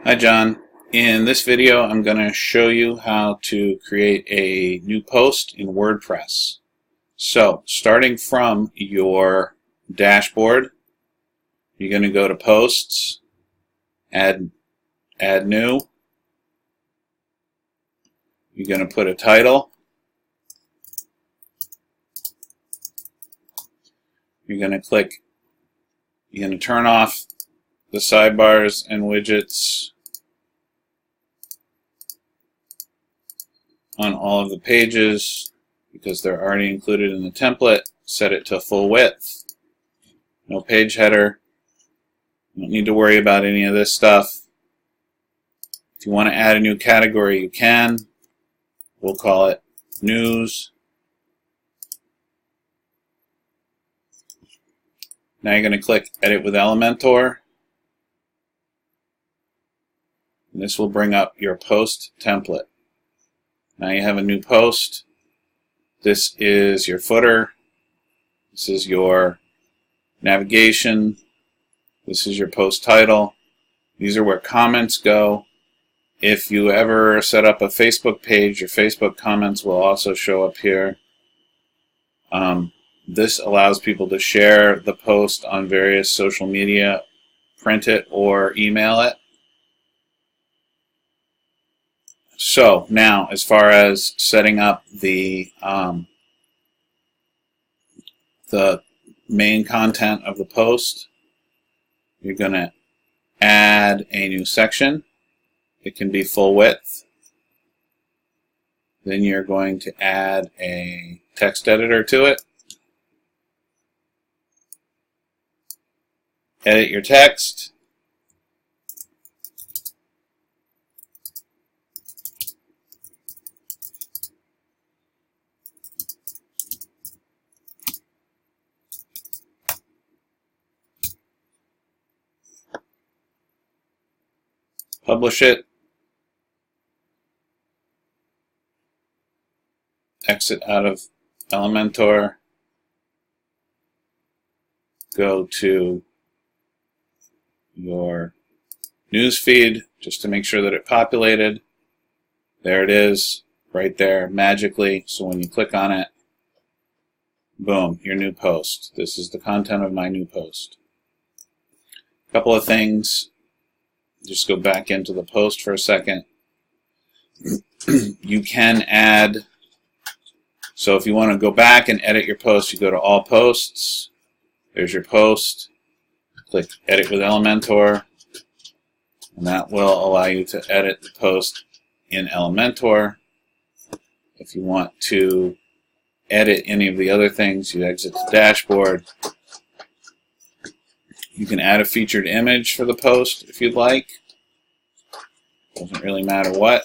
Hi John. In this video I'm going to show you how to create a new post in WordPress. So starting from your dashboard, you're going to go to Posts, Add New. You're going to put a title. You're going to turn off the sidebars and widgets on all of the pages because they're already included in the template. Set it to full width. No page header. You don't need to worry about any of this stuff. If you want to add a new category, you can. We'll call it News. Now you're going to click Edit with Elementor. And this will bring up your post template. Now you have a new post. This is your footer. This is your navigation. This is your post title. These are where comments go. If you ever set up a Facebook page, your Facebook comments will also show up here. This allows people to share the post on various social media, print it, or email it. So now, as far as setting up the main content of the post, you're going to add a new section. It can be full width. Then you're going to add a text editor to it. Edit your text. Publish it. Exit out of Elementor. Go to your news feed just to make sure that it populated. There it is, right there, magically. So when you click on it, boom, your new post. This is the content of my new post. A couple of things. Just go back into the post for a second. You can add, so if you want to go back and edit your post, you go to All Posts. There's your post. Click Edit with Elementor, and that will allow you to edit the post in Elementor. If you want to edit any of the other things, you exit the dashboard. You can add a featured image for the post if you'd like. Doesn't really matter what.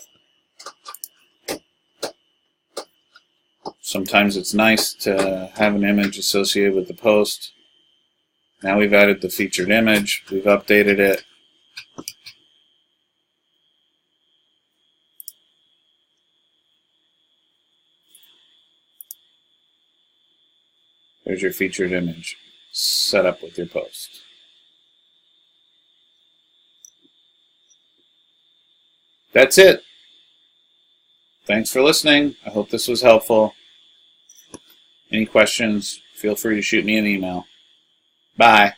Sometimes it's nice to have an image associated with the post. Now we've added the featured image. We've updated it. There's your featured image set up with your post. That's it. Thanks for listening. I hope this was helpful. Any questions, feel free to shoot me an email. Bye.